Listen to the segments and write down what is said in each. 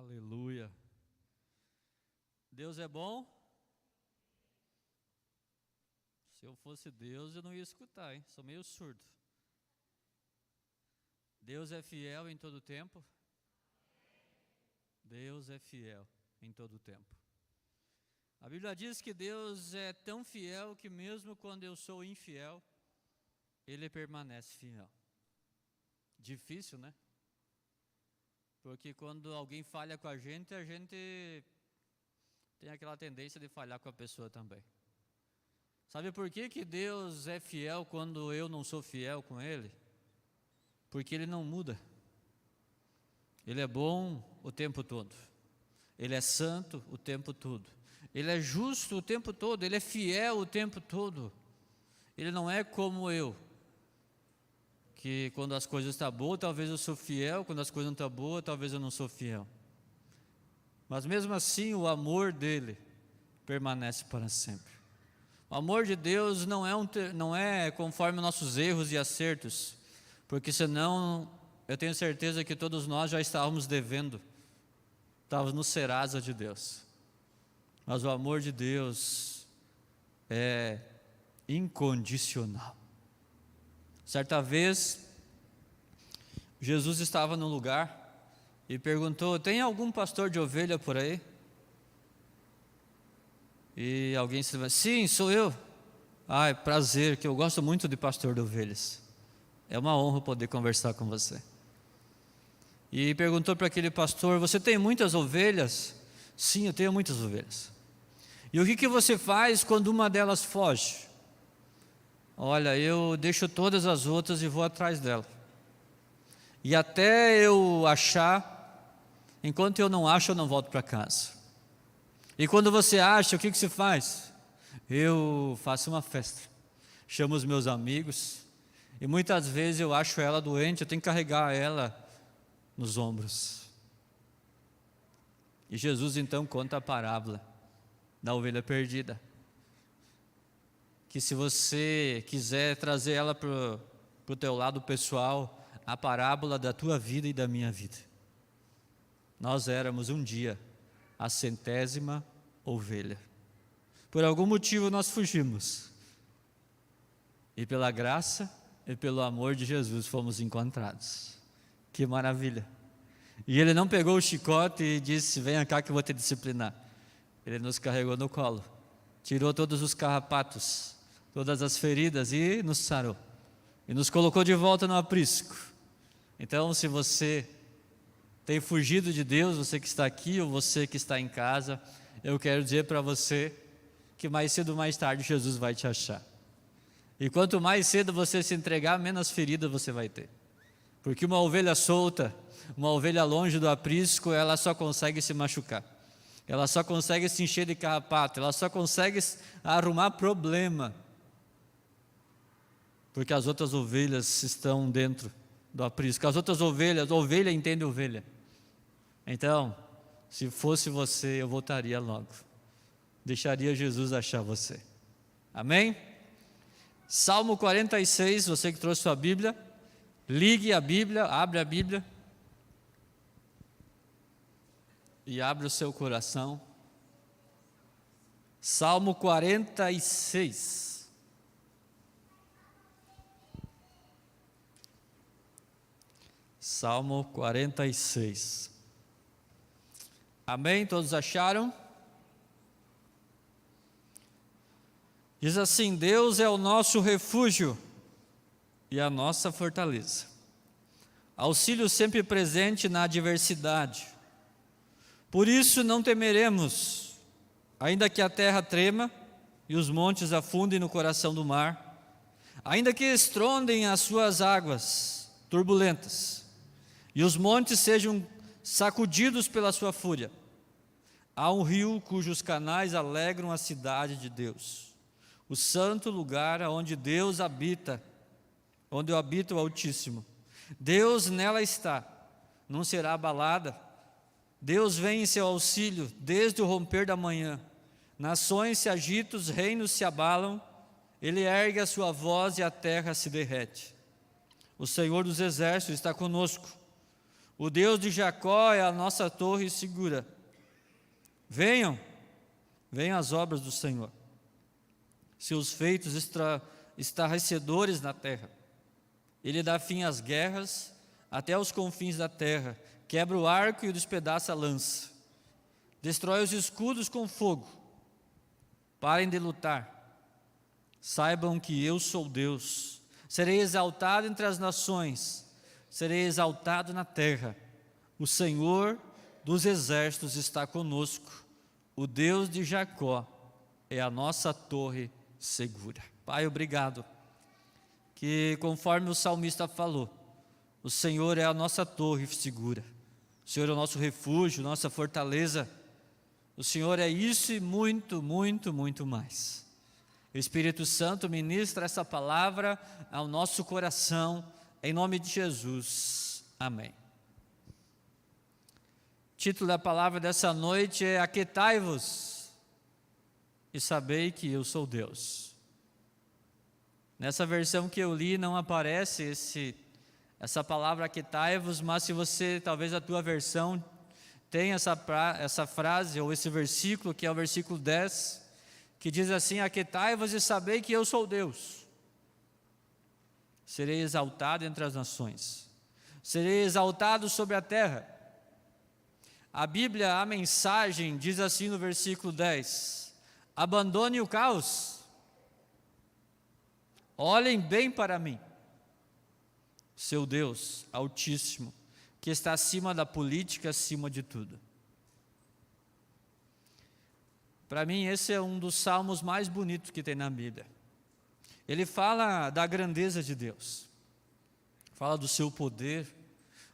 Aleluia. Deus é bom? Se eu fosse Deus, eu não ia escutar, hein? Sou meio surdo. Deus é fiel em todo tempo? Deus é fiel em todo tempo. A Bíblia diz que Deus é tão fiel que mesmo quando eu sou infiel, Ele permanece fiel. Difícil, né? Porque quando alguém falha com a gente tem aquela tendência de falhar com a pessoa também. Sabe por que Deus é fiel quando eu não sou fiel com Ele? Porque Ele não muda. Ele é bom o tempo todo. Ele é santo o tempo todo. Ele é justo o tempo todo. Ele é fiel o tempo todo. Ele não é como eu, que quando as coisas estão boas, talvez eu sou fiel, quando as coisas não estão boas, talvez eu não sou fiel. Mas mesmo assim, o amor dele permanece para sempre. O amor de Deus não é conforme nossos erros e acertos, porque senão eu tenho certeza que todos nós já estávamos devendo, estávamos no Serasa de Deus. Mas o amor de Deus é incondicional. Certa vez, Jesus estava num lugar e perguntou: tem algum pastor de ovelha por aí? E alguém disse: sim, sou eu. Ai, prazer, que eu gosto muito de pastor de ovelhas. É uma honra poder conversar com você. E perguntou para aquele pastor: você tem muitas ovelhas? Sim, eu tenho muitas ovelhas. E o que você faz quando uma delas foge? Olha, eu deixo todas as outras e vou atrás dela. E até eu achar, enquanto eu não acho, eu não volto para casa. E quando você acha, o que você faz? Eu faço uma festa, chamo os meus amigos, e muitas vezes eu acho ela doente, eu tenho que carregar ela nos ombros. E Jesus então conta a parábola da ovelha perdida, que se você quiser trazer ela para o teu lado pessoal, a parábola da tua vida e da minha vida. Nós éramos um dia a 100ª ovelha. Por algum motivo nós fugimos. E pela graça e pelo amor de Jesus fomos encontrados. Que maravilha. E Ele não pegou o chicote e disse: venha cá que eu vou te disciplinar. Ele nos carregou no colo, tirou todos os carrapatos, todas as feridas e nos sarou. E nos colocou de volta no aprisco. Então, se você tem fugido de Deus, você que está aqui ou você que está em casa, eu quero dizer para você que mais cedo ou mais tarde Jesus vai te achar. E quanto mais cedo você se entregar, menos ferida você vai ter. Porque uma ovelha solta, uma ovelha longe do aprisco, ela só consegue se machucar. Ela só consegue se encher de carrapato, ela só consegue arrumar problema. Porque as outras ovelhas estão dentro do aprisco. As outras ovelhas, ovelha entende ovelha. Então, se fosse você, eu voltaria logo. Deixaria Jesus achar você. Amém? Salmo 46, você que trouxe sua Bíblia, ligue a Bíblia, abre a Bíblia. E abre o seu coração. Salmo 46. Salmo 46. Amém? Todos acharam? Diz assim: Deus é o nosso refúgio e a nossa fortaleza, auxílio sempre presente na adversidade. Por isso não temeremos, ainda que a terra trema e os montes afundem no coração do mar, ainda que estrondem as suas águas turbulentas e os montes sejam sacudidos pela sua fúria. Há um rio cujos canais alegram a cidade de Deus, o santo lugar onde Deus habita, onde habita o Altíssimo. Deus nela está, não será abalada. Deus vem em seu auxílio desde o romper da manhã. Nações se agitam, os reinos se abalam. Ele ergue a sua voz e a terra se derrete. O Senhor dos exércitos está conosco. O Deus de Jacó é a nossa torre segura. Venham as obras do Senhor, seus feitos estarrecedores na terra. Ele dá fim às guerras até os confins da terra, quebra o arco e despedaça a lança, destrói os escudos com fogo. Parem de lutar, saibam que eu sou Deus. Serei exaltado entre as nações, serei exaltado na terra. O Senhor dos exércitos está conosco, o Deus de Jacó é a nossa torre segura. Pai, obrigado, que conforme o salmista falou, o Senhor é a nossa torre segura, o Senhor é o nosso refúgio, nossa fortaleza, o Senhor é isso e muito, muito, muito mais. O Espírito Santo ministra essa palavra ao nosso coração, em nome de Jesus, amém. O título da palavra dessa noite é Aquietai-vos e sabei que eu sou Deus. Nessa versão que eu li não aparece essa palavra aquietai-vos, mas se você, talvez a tua versão tenha essa frase ou esse versículo, que é o versículo 10, que diz assim: aquietai-vos e sabei que eu sou Deus. Serei exaltado entre as nações, serei exaltado sobre a terra. A Bíblia, a mensagem, diz assim no versículo 10: abandone o caos, olhem bem para mim, seu Deus Altíssimo, que está acima da política, acima de tudo. Para mim, esse é um dos salmos mais bonitos que tem na Bíblia. Ele fala da grandeza de Deus, fala do seu poder,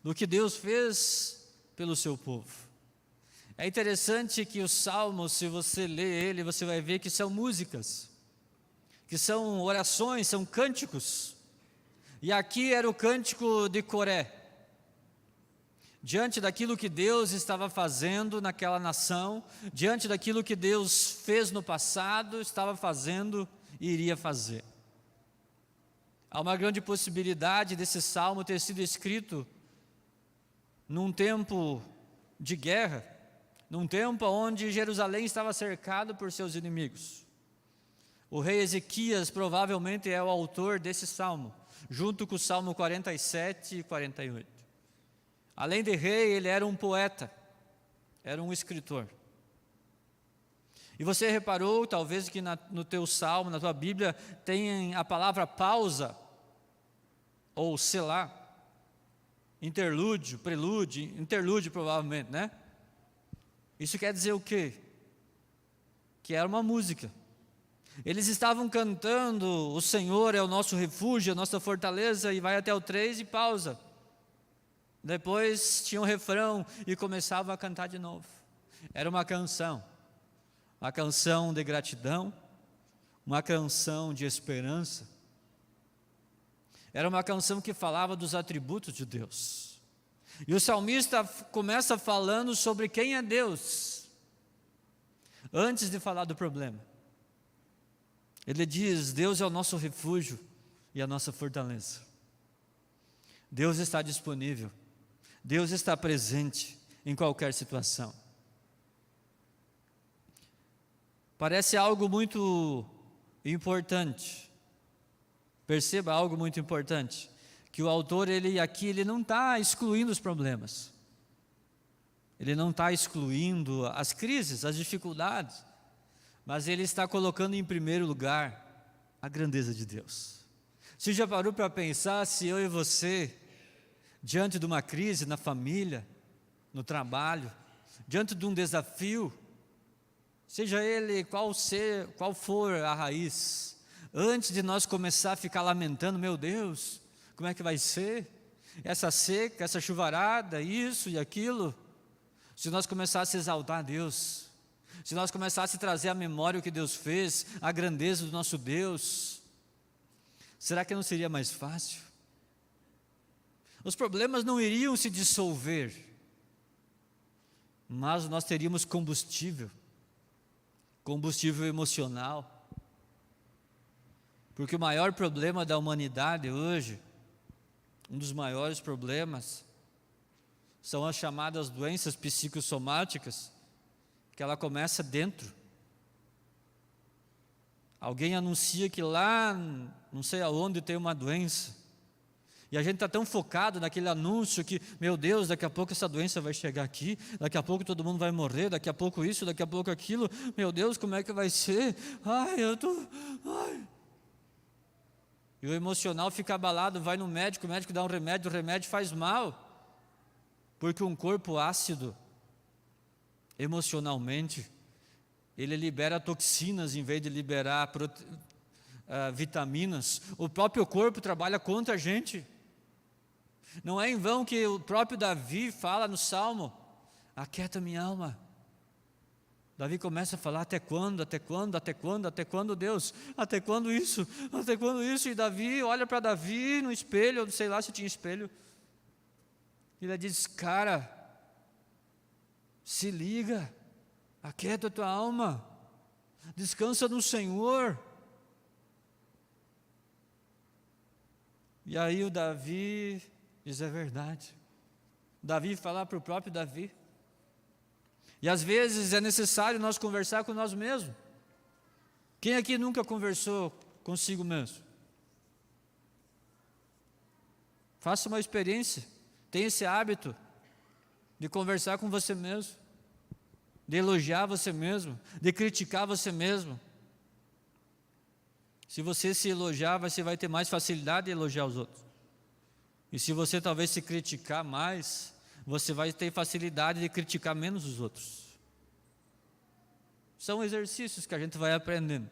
do que Deus fez pelo seu povo. É interessante que os salmos, se você ler ele, você vai ver que são músicas, que são orações, são cânticos. E aqui era o cântico de Coré, diante daquilo que Deus estava fazendo naquela nação, diante daquilo que Deus fez no passado, estava fazendo e iria fazer. Há uma grande possibilidade desse salmo ter sido escrito num tempo de guerra, num tempo onde Jerusalém estava cercado por seus inimigos. O rei Ezequias provavelmente é o autor desse salmo, junto com o Salmo 47 e 48. Além de rei, ele era um poeta, era um escritor. E você reparou, talvez, que no teu salmo, na tua Bíblia, tem a palavra pausa, ou selá, interlúdio, prelúdio, interlúdio provavelmente, né? Isso quer dizer o quê? Que era uma música. Eles estavam cantando, o Senhor é o nosso refúgio, a nossa fortaleza, e vai até o 3 e pausa. Depois tinha um refrão e começava a cantar de novo. Era uma canção de gratidão, uma canção de esperança. Era uma canção que falava dos atributos de Deus. E o salmista começa falando sobre quem é Deus, antes de falar do problema. Ele diz: Deus é o nosso refúgio e a nossa fortaleza. Deus está disponível, Deus está presente em qualquer situação. Parece algo muito importante. Perceba algo muito importante, que o autor, ele não está excluindo os problemas. Ele não está excluindo as crises, as dificuldades, mas ele está colocando em primeiro lugar a grandeza de Deus. Você já parou para pensar se eu e você, diante de uma crise na família, no trabalho, diante de um desafio, seja ele qual for a raiz, antes de nós começar a ficar lamentando, meu Deus, como é que vai ser? Essa seca, essa chuvarada, isso e aquilo. Se nós começássemos a exaltar a Deus, se nós começássemos a trazer à memória o que Deus fez, a grandeza do nosso Deus, será que não seria mais fácil? Os problemas não iriam se dissolver, mas nós teríamos combustível emocional. Porque o maior problema da humanidade hoje, um dos maiores problemas, São as chamadas doenças psicossomáticas, que ela começa dentro. Alguém anuncia que lá, não sei aonde, tem uma doença. E a gente está tão focado naquele anúncio que, meu Deus, daqui a pouco essa doença vai chegar aqui, daqui a pouco todo mundo vai morrer, daqui a pouco isso, daqui a pouco aquilo. Meu Deus, como é que vai ser? Ai. E o emocional fica abalado, vai no médico, o médico dá um remédio, o remédio faz mal. Porque um corpo ácido, emocionalmente, ele libera toxinas em vez de liberar vitaminas. O próprio corpo trabalha contra a gente. Não é em vão que o próprio Davi fala no Salmo: aquieta minha alma. Davi começa a falar: até quando, até quando, até quando, até quando, Deus? Até quando isso? Até quando isso? E Davi olha para Davi no espelho, eu não sei lá se tinha espelho. E ele diz: cara, se liga, aquieta a tua alma, descansa no Senhor. E aí o Davi diz: é verdade. Davi fala para o próprio Davi. E às vezes é necessário nós conversar com nós mesmos. Quem aqui nunca conversou consigo mesmo? Faça uma experiência, tenha esse hábito de conversar com você mesmo, de elogiar você mesmo, de criticar você mesmo. Se você se elogiar, você vai ter mais facilidade de elogiar os outros. E se você talvez se criticar mais, você vai ter facilidade de criticar menos os outros. São exercícios que a gente vai aprendendo.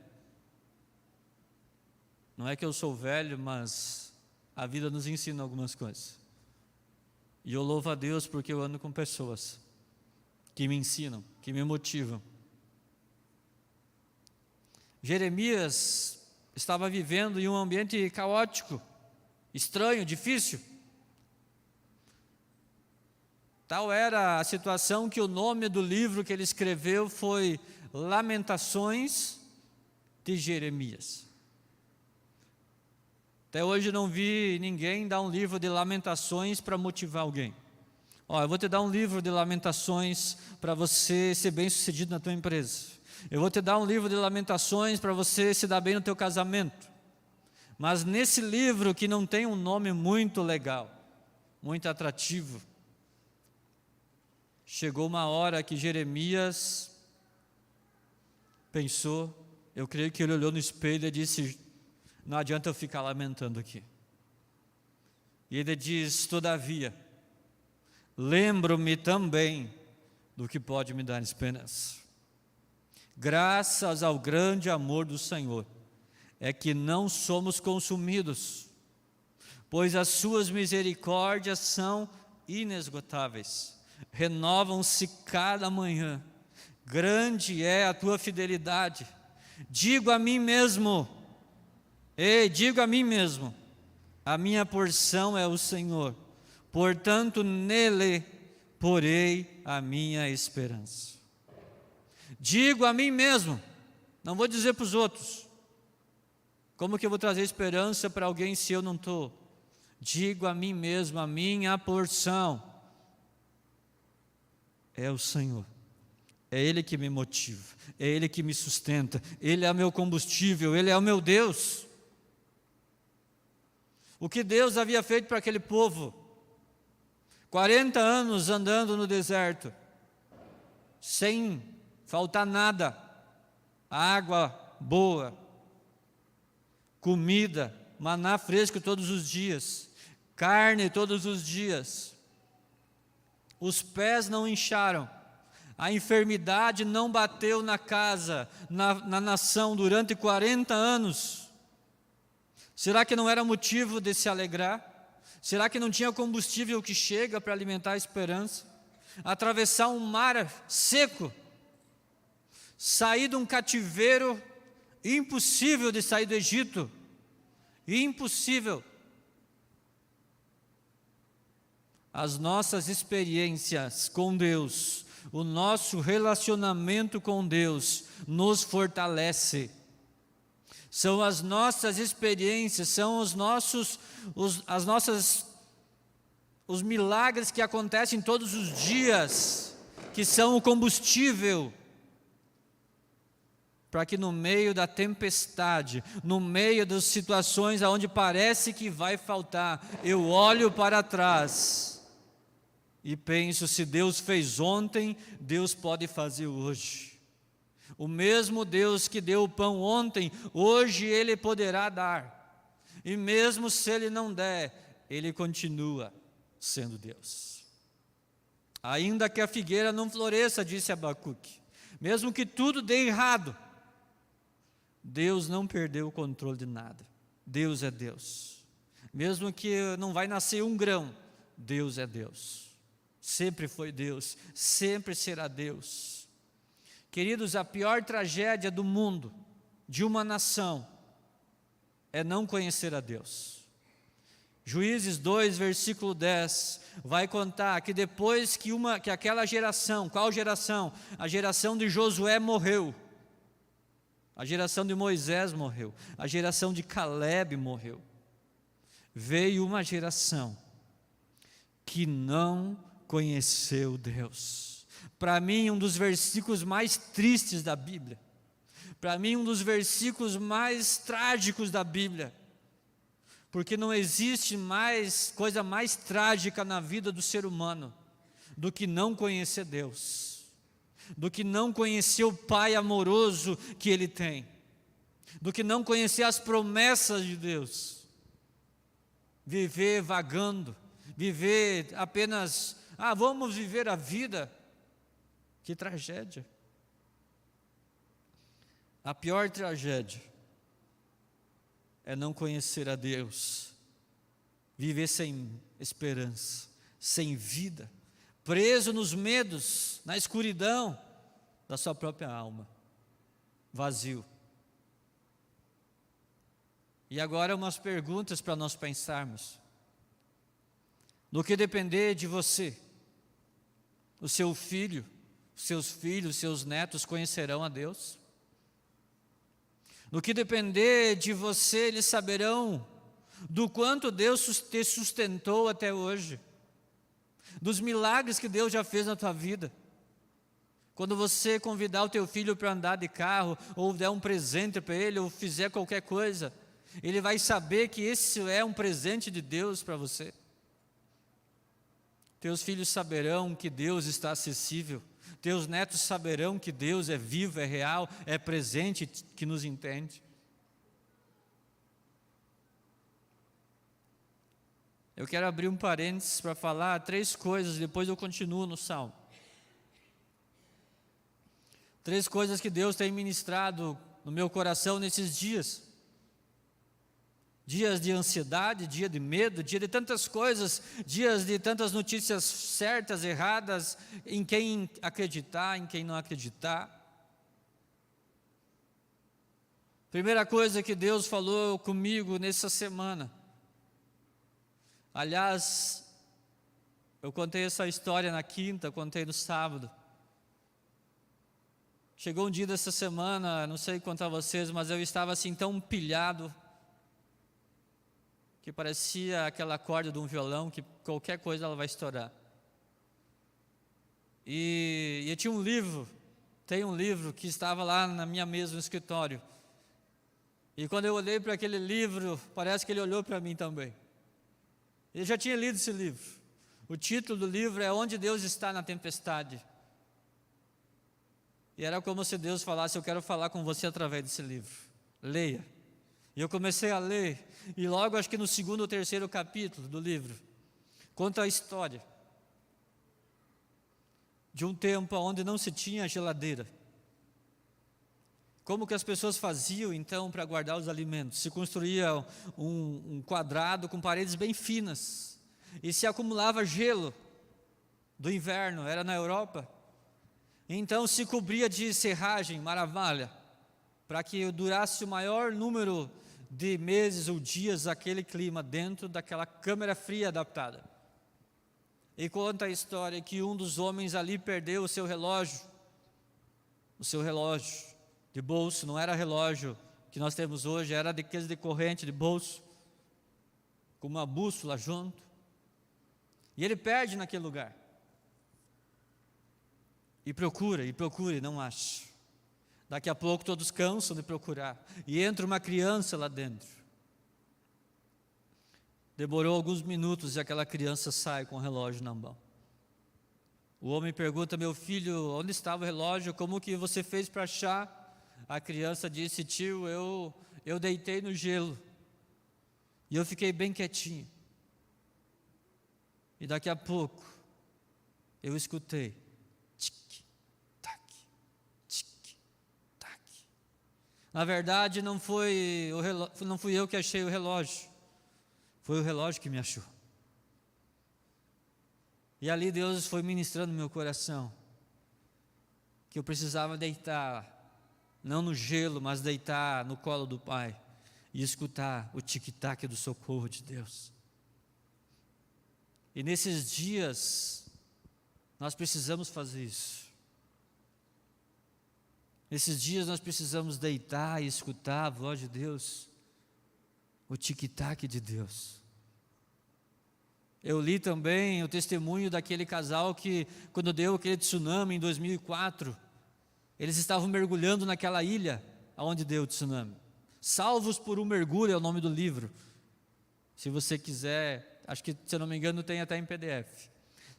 Não é que eu sou velho, mas a vida nos ensina algumas coisas. E eu louvo a Deus porque eu ando com pessoas que me ensinam, que me motivam. Jeremias estava vivendo em um ambiente caótico, estranho, difícil. Tal era a situação que o nome do livro que ele escreveu foi Lamentações de Jeremias. Até hoje não vi ninguém dar um livro de lamentações para motivar alguém. Eu vou te dar um livro de lamentações para você ser bem sucedido na tua empresa. Eu vou te dar um livro de lamentações para você se dar bem no teu casamento. Mas nesse livro que não tem um nome muito legal, muito atrativo, chegou uma hora que Jeremias pensou, eu creio que ele olhou no espelho e disse: não adianta eu ficar lamentando aqui. E ele diz: todavia, lembro-me também do que pode me dar esperança. Graças ao grande amor do Senhor, é que não somos consumidos, pois as suas misericórdias são inesgotáveis, renovam-se cada manhã. Grande é a tua fidelidade. Digo a mim mesmo, a minha porção é o Senhor, portanto nele porei a minha esperança. Digo a mim mesmo, não vou dizer para os outros. Como que eu vou trazer esperança para alguém se eu não estou? Digo a mim mesmo, a minha porção é o Senhor. É Ele que me motiva, é Ele que me sustenta, Ele é o meu combustível, Ele é o meu Deus. O que Deus havia feito para aquele povo? 40 anos andando no deserto, sem faltar nada, água boa, comida, maná fresco todos os dias, carne todos os dias. Os pés não incharam, a enfermidade não bateu na casa, na nação durante 40 anos. Será que não era motivo de se alegrar? Será que não tinha combustível que chega para alimentar a esperança? Atravessar um mar seco, sair de um cativeiro, impossível de sair do Egito, impossível. As nossas experiências com Deus, o nosso relacionamento com Deus nos fortalece. São as nossas experiências, são as nossas os milagres que acontecem todos os dias, que são o combustível para que no meio da tempestade, no meio das situações onde parece que vai faltar, eu olho para trás e penso: se Deus fez ontem, Deus pode fazer hoje. O mesmo Deus que deu o pão ontem, hoje Ele poderá dar. E mesmo se Ele não der, Ele continua sendo Deus. Ainda que a figueira não floresça, disse Abacuque, mesmo que tudo dê errado, Deus não perdeu o controle de nada. Deus é Deus. Mesmo que não vai nascer um grão, Deus é Deus. Sempre foi Deus, sempre será Deus. Queridos, a pior tragédia do mundo, de uma nação, é não conhecer a Deus. Juízes 2, versículo 10, vai contar que depois que aquela geração, qual geração? A geração de Josué morreu. A geração de Moisés morreu, a geração de Caleb morreu. Veio uma geração que não conheceu Deus. Para mim, um dos versículos mais tristes da Bíblia. Para mim, um dos versículos mais trágicos da Bíblia. Porque não existe coisa mais trágica na vida do ser humano do que não conhecer Deus. Do que não conhecer o Pai amoroso que Ele tem, do que não conhecer as promessas de Deus, viver vagando, viver apenas, vamos viver a vida. Que tragédia! A pior tragédia é não conhecer a Deus, viver sem esperança, sem vida, preso nos medos, na escuridão da sua própria alma, vazio. E agora umas perguntas para nós pensarmos. No que depender de você, o seu filho, seus filhos, seus netos conhecerão a Deus? No que depender de você, eles saberão do quanto Deus te sustentou até hoje, dos milagres que Deus já fez na tua vida. Quando você convidar o teu filho para andar de carro, ou der um presente para ele, ou fizer qualquer coisa, ele vai saber que esse é um presente de Deus para você. Teus filhos saberão que Deus está acessível. Teus netos saberão que Deus é vivo, é real, é presente, que nos entende. Eu quero abrir um parênteses para falar 3 coisas, depois eu continuo no Salmo. 3 coisas que Deus tem ministrado no meu coração nesses dias. Dias de ansiedade, dia de medo, dia de tantas coisas, dias de tantas notícias certas, erradas, em quem acreditar, em quem não acreditar. Primeira coisa que Deus falou comigo nessa semana. Aliás, eu contei essa história na quinta, contei no sábado. Chegou um dia dessa semana, não sei quanto a vocês, mas eu estava assim tão pilhado, que parecia aquela corda de um violão, que qualquer coisa ela vai estourar. E eu tinha tem um livro que estava lá na minha mesa no escritório. E quando eu olhei para aquele livro, parece que ele olhou para mim também. Eu já tinha lido esse livro. O título do livro é Onde Deus Está na Tempestade. E era como se Deus falasse: eu quero falar com você através desse livro. Leia. E eu comecei a ler. E logo, acho que no 2º ou 3º capítulo do livro, conta a história de um tempo onde não se tinha geladeira. Como que as pessoas faziam então para guardar os alimentos? Se construía um quadrado com paredes bem finas e se acumulava gelo do inverno, era na Europa. Então se cobria de serragem, maravilha, para que durasse o maior número de meses ou dias aquele clima dentro daquela câmara fria adaptada. E conta a história que um dos homens ali perdeu o seu relógio de bolso. Não era relógio que nós temos hoje, era daqueles de corrente de bolso, com uma bússola junto. E ele perde naquele lugar. E procura, e não acha. Daqui a pouco todos cansam de procurar. E entra uma criança lá dentro. Demorou alguns minutos e aquela criança sai com o relógio na mão. O homem pergunta: meu filho, onde estava o relógio? Como que você fez para achar? A criança disse: tio, eu deitei no gelo. E eu fiquei bem quietinho. E daqui a pouco, eu escutei. Tic-tac, tic-tac. Na verdade, não fui eu que achei o relógio. Foi o relógio que me achou. E ali Deus foi ministrando no meu coração que eu precisava deitar, não no gelo, mas deitar no colo do Pai e escutar o tic-tac do socorro de Deus. E nesses dias, nós precisamos fazer isso. Nesses dias nós precisamos deitar e escutar a voz de Deus, o tic-tac de Deus. Eu li também o testemunho daquele casal que, quando deu aquele tsunami em 2004, eles estavam mergulhando naquela ilha onde deu o tsunami. Salvos por um mergulho é o nome do livro. Se você quiser, acho que, se eu não me engano, tem até em PDF.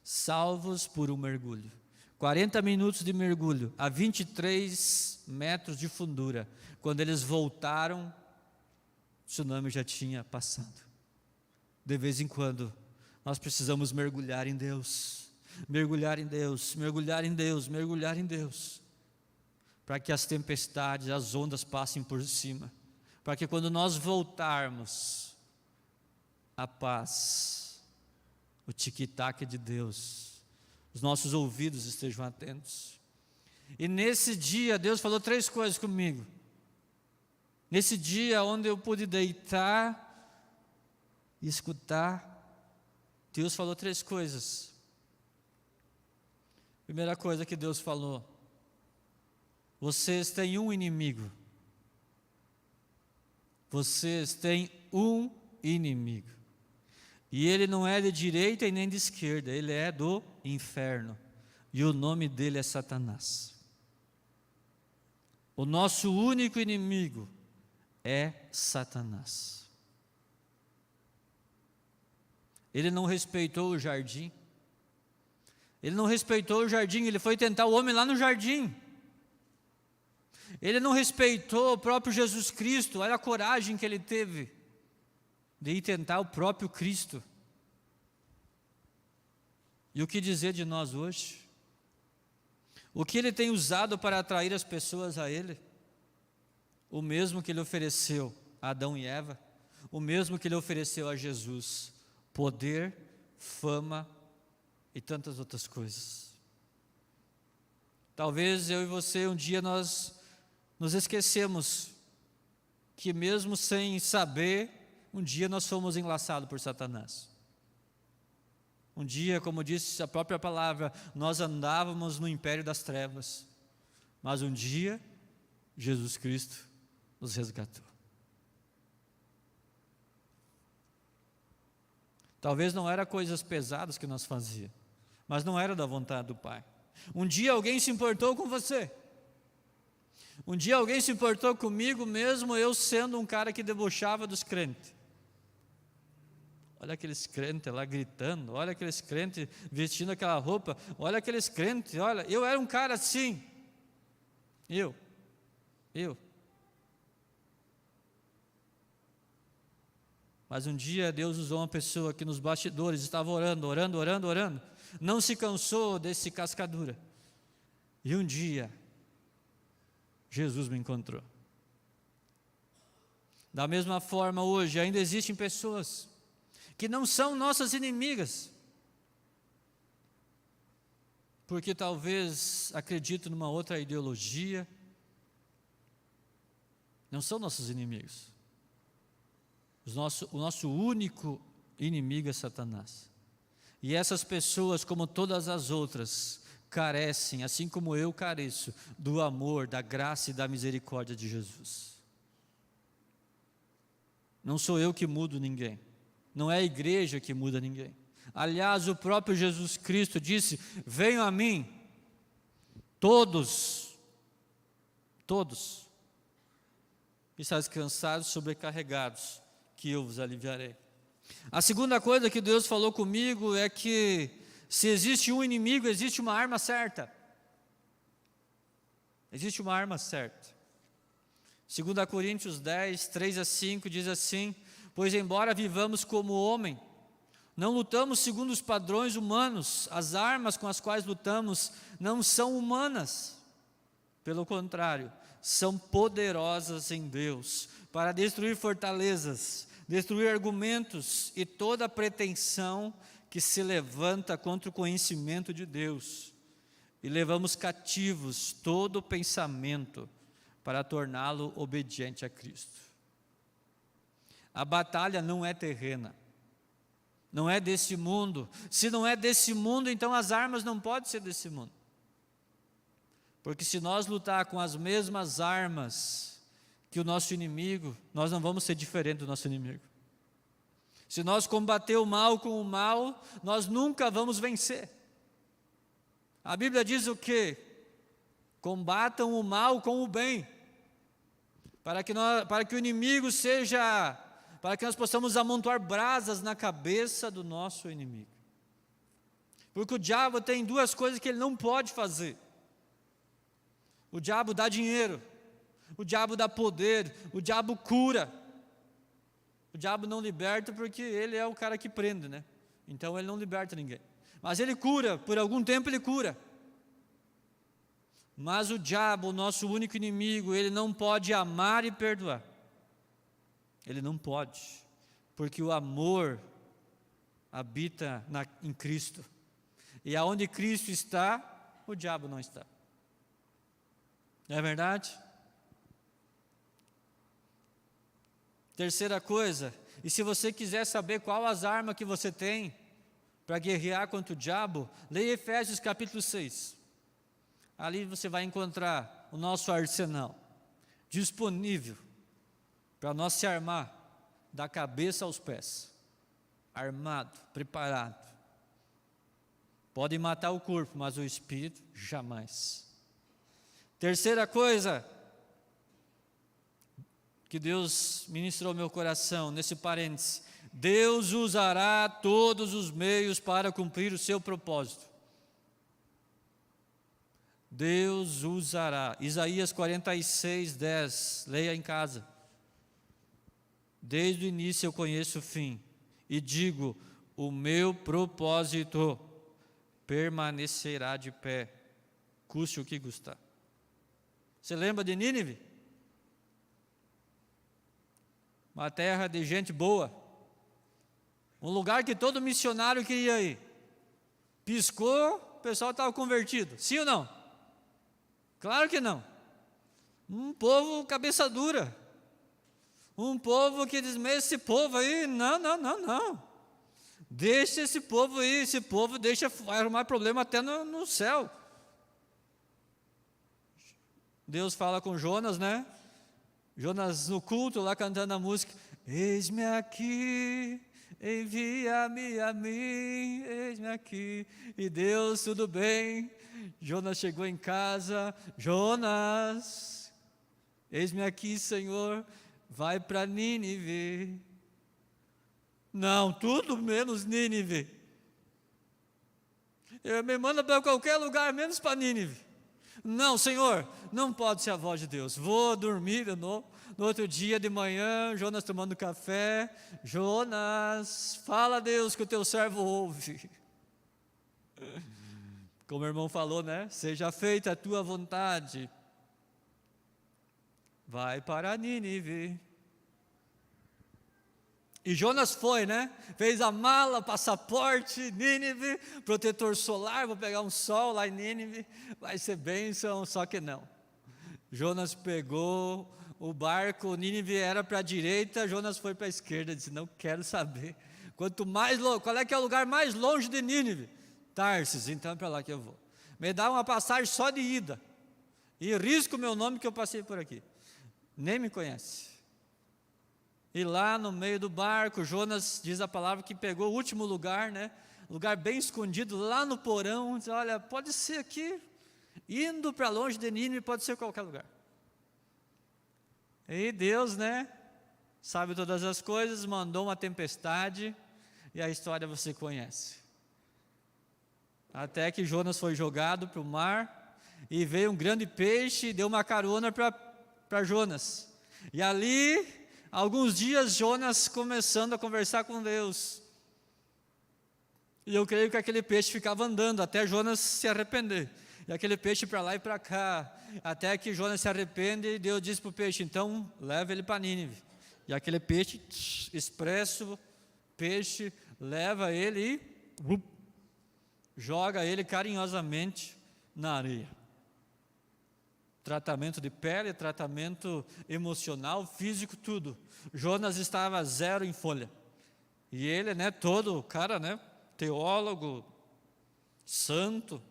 Salvos por um mergulho. 40 minutos de mergulho, a 23 metros de fundura. Quando eles voltaram, o tsunami já tinha passado. De vez em quando, nós precisamos mergulhar em Deus, mergulhar em Deus, mergulhar em Deus, mergulhar em Deus, para que as tempestades, as ondas passem por cima, para que quando nós voltarmos, a paz, o tic-tac de Deus, os nossos ouvidos estejam atentos. E nesse dia, Deus falou 3 coisas comigo. Nesse dia onde eu pude deitar e escutar, Deus falou 3 coisas. Primeira coisa que Deus falou: vocês têm um inimigo. Vocês têm um inimigo. E ele não é de direita e nem de esquerda, ele é do inferno. E o nome dele é Satanás. O nosso único inimigo é Satanás. Ele não respeitou o jardim. Ele não respeitou o jardim, ele foi tentar o homem lá no jardim. Ele não respeitou o próprio Jesus Cristo, olha a coragem que ele teve de ir tentar o próprio Cristo. E o que dizer de nós hoje? O que ele tem usado para atrair as pessoas a ele? O mesmo que ele ofereceu a Adão e Eva, o mesmo que ele ofereceu a Jesus: poder, fama e tantas outras coisas. Talvez eu e você um dia nós nos esquecemos que mesmo sem saber, um dia nós fomos enlaçados por Satanás. Um dia, como disse a própria palavra, nós andávamos no império das trevas, mas um dia Jesus Cristo nos resgatou. Talvez não era coisas pesadas que nós fazíamos, mas não era da vontade do Pai. Um dia alguém se importou com você. Um dia alguém se importou comigo, mesmo eu sendo um cara que debochava dos crentes. Olha aqueles crentes lá gritando, olha aqueles crentes vestindo aquela roupa, olha aqueles crentes, olha, eu era um cara assim. Eu. Mas um dia Deus usou uma pessoa que nos bastidores estava orando, não se cansou desse cascadura. E um dia, Jesus me encontrou. Da mesma forma hoje, ainda existem pessoas que não são nossas inimigas, porque talvez acreditam numa outra ideologia, não são nossos inimigos. O nosso único inimigo é Satanás. E essas pessoas, como todas as outras, carecem, assim como eu careço, do amor, da graça e da misericórdia de Jesus. Não sou eu que mudo ninguém. Não é a igreja que muda ninguém. Aliás, o próprio Jesus Cristo disse: venham a mim, todos, que estáis cansados, sobrecarregados, que eu vos aliviarei. A segunda coisa que Deus falou comigo é que se existe um inimigo, existe uma arma certa. Existe uma arma certa. 2 Coríntios 10, 3-5 diz assim: pois embora vivamos como homem, não lutamos segundo os padrões humanos, as armas com as quais lutamos não são humanas. Pelo contrário, são poderosas em Deus, para destruir fortalezas, destruir argumentos e toda pretensão que se levanta contra o conhecimento de Deus. E levamos cativos todo pensamento para torná-lo obediente a Cristo. A batalha não é terrena, não é desse mundo. Se não é desse mundo, então as armas não podem ser desse mundo. Porque se nós lutar com as mesmas armas que o nosso inimigo, nós não vamos ser diferentes do nosso inimigo. Se nós combater o mal com o mal, nós nunca vamos vencer. A Bíblia diz o quê? Combatam o mal com o bem, para que o inimigo seja, para que nós possamos amontoar brasas na cabeça do nosso inimigo. Porque o diabo tem duas coisas que ele não pode fazer. O diabo dá dinheiro, o diabo dá poder, o diabo cura. O diabo não liberta porque ele é o cara que prende, né? Então ele não liberta ninguém. Mas ele cura, por algum tempo ele cura. Mas o diabo, o nosso único inimigo, ele não pode amar e perdoar. Ele não pode, porque o amor habita em Cristo. E aonde Cristo está, o diabo não está. Não é verdade? Terceira coisa, e se você quiser saber qual as armas que você tem para guerrear contra o diabo, leia Efésios capítulo 6. Ali você vai encontrar o nosso arsenal disponível para nós se armar da cabeça aos pés, armado, preparado. Pode matar o corpo, mas o espírito jamais. Terceira coisa que Deus ministrou ao meu coração, nesse parênteses: Deus usará todos os meios para cumprir o seu propósito. Deus usará. Isaías 46, 10, leia em casa. Desde o início eu conheço o fim, e digo: o meu propósito permanecerá de pé, custe o que custar. Você lembra de Nínive? Uma terra de gente boa, um lugar que todo missionário queria ir. Piscou, o pessoal estava convertido, sim ou não? Claro que não. Um povo cabeça dura, um povo que diz: mas esse povo aí, não. Deixa esse povo aí, esse povo vai arrumar problema até no céu. Deus fala com Jonas, né? Jonas no culto, lá cantando a música: eis-me aqui, envia-me a mim, eis-me aqui. E Deus, tudo bem. Jonas chegou em casa: Jonas, eis-me aqui, Senhor, vai para Nínive. Não, tudo menos Nínive. Me manda para qualquer lugar, menos para Nínive. Não, Senhor, não pode ser a voz de Deus. Vou dormir de novo. No outro dia de manhã, Jonas tomando café: Jonas, fala a Deus que o teu servo ouve. Como o irmão falou, né? Seja feita a tua vontade. Vai para Nínive. E Jonas foi, né? Fez a mala, passaporte, Nínive, protetor solar, vou pegar um sol lá em Nínive, vai ser bênção, só que não. Jonas pegou o barco, Nínive era para a direita, Jonas foi para a esquerda, disse: não quero saber. Quanto mais longe, qual é que é o lugar mais longe de Nínive? Tarsis, então é para lá que eu vou. Me dá uma passagem só de ida, e risco o meu nome que eu passei por aqui. Nem me conhece. E lá no meio do barco, Jonas, diz a palavra, que pegou o último lugar, né? lugar bem escondido, lá no porão, diz, olha, pode ser aqui, indo para longe de Nínive, pode ser qualquer lugar. E Deus, sabe todas as coisas, mandou uma tempestade, e a história você conhece. Até que Jonas foi jogado para o mar, e veio um grande peixe, e deu uma carona para Jonas. E ali, alguns dias, Jonas começando a conversar com Deus. E eu creio que aquele peixe ficava andando, até Jonas se arrepender. E aquele peixe para lá e para cá, até que Jonas se arrepende, e Deus diz para o peixe, então, leva ele para Nínive. E aquele peixe, expresso, peixe, leva ele e joga ele carinhosamente na areia. Tratamento de pele, tratamento emocional, físico, tudo. Jonas estava zero em folha. E ele, todo cara, teólogo, santo,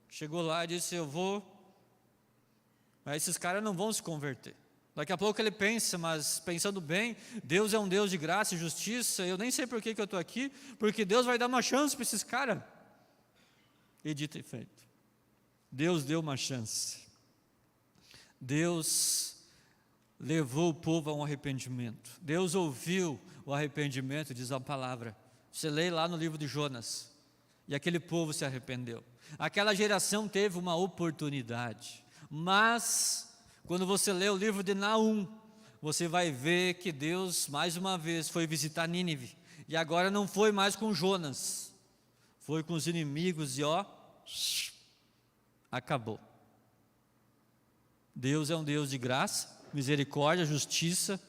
chegou lá e disse, eu vou, mas esses caras não vão se converter. Daqui a pouco ele pensa, mas pensando bem, Deus é um Deus de graça e justiça, eu nem sei por que eu estou aqui, porque Deus vai dar uma chance para esses caras. E dito e feito, Deus deu uma chance. Deus levou o povo a um arrependimento. Deus ouviu o arrependimento, diz a palavra. Você lê lá no livro de Jonas, e aquele povo se arrependeu. Aquela geração teve uma oportunidade, mas quando você lê o livro de Naum, você vai ver que Deus mais uma vez foi visitar Nínive, e agora não foi mais com Jonas, foi com os inimigos, e acabou. Deus é um Deus de graça, misericórdia, justiça,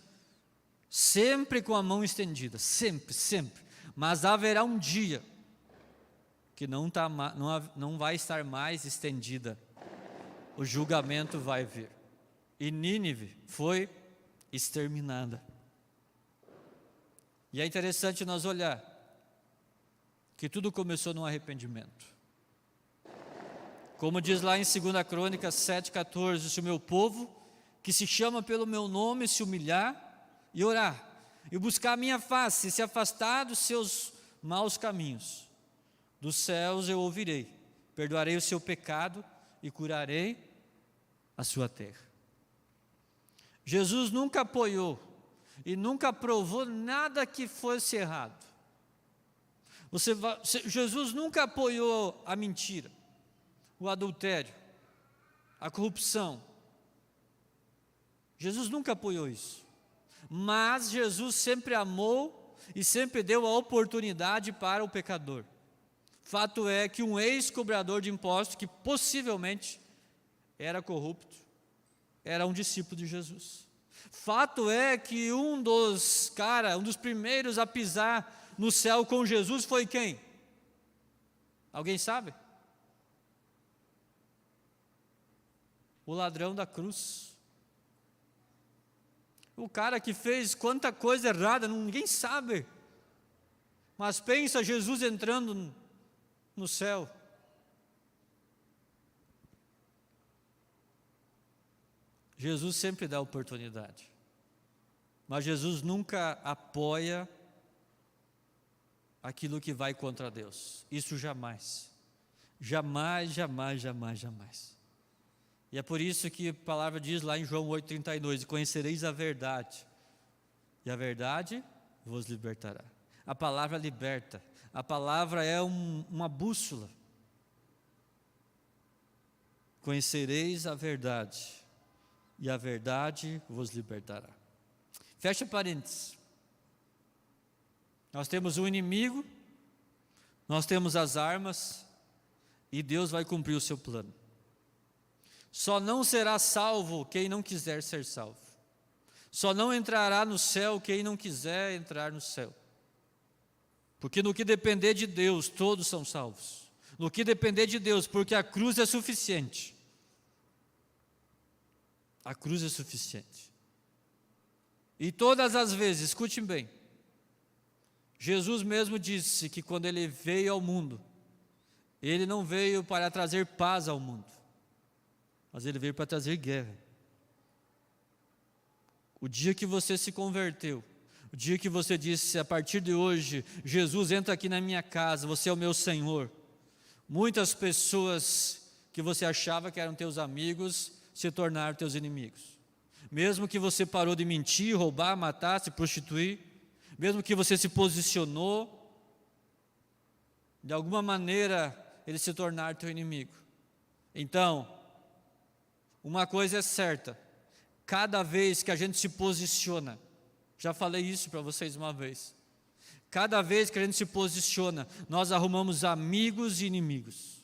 sempre com a mão estendida, sempre, sempre. Mas haverá um dia que não vai estar mais estendida, o julgamento vai vir. E Nínive foi exterminada. E é interessante nós olhar que tudo começou num arrependimento. Como diz lá em 2 Crônicas 7,14, se o meu povo, que se chama pelo meu nome, se humilhar e orar, e buscar a minha face, e se afastar dos seus maus caminhos, dos céus eu ouvirei, perdoarei o seu pecado e curarei a sua terra. Jesus nunca apoiou e nunca aprovou nada que fosse errado. Jesus nunca apoiou a mentira, o adultério, a corrupção. Jesus nunca apoiou isso. Mas Jesus sempre amou e sempre deu a oportunidade para o pecador. Fato é que um ex-cobrador de impostos, que possivelmente era corrupto, era um discípulo de Jesus. Fato é que um dos primeiros a pisar no céu com Jesus foi quem? Alguém sabe? O ladrão da cruz. O cara que fez quanta coisa errada, ninguém sabe. Mas pensa Jesus entrando no céu. Jesus sempre dá oportunidade. Mas Jesus nunca apoia aquilo que vai contra Deus. Isso jamais. Jamais, jamais, jamais, jamais. E é por isso que a palavra diz lá em João 8,32, conhecereis a verdade, e a verdade vos libertará. A palavra liberta, a palavra é uma bússola. Conhecereis a verdade, e a verdade vos libertará. Fecha parênteses. Nós temos um inimigo, nós temos as armas, e Deus vai cumprir o seu plano. Só não será salvo quem não quiser ser salvo. Só não entrará no céu quem não quiser entrar no céu. Porque no que depender de Deus, todos são salvos. No que depender de Deus, porque a cruz é suficiente. A cruz é suficiente. E todas as vezes, escute bem, Jesus mesmo disse que quando Ele veio ao mundo, Ele não veio para trazer paz ao mundo, mas Ele veio para trazer guerra. O dia que você se converteu, O dia que você disse, a partir de hoje, Jesus entra aqui na minha casa, você é o meu Senhor. Muitas pessoas que você achava que eram teus amigos, se tornaram teus inimigos. Mesmo que você parou de mentir, roubar, matar, se prostituir, mesmo que você se posicionou, de alguma maneira eles se tornaram teu inimigo. Então, uma coisa é certa, cada vez que a gente se posiciona, já falei isso para vocês uma vez, cada vez que a gente se posiciona, nós arrumamos amigos e inimigos.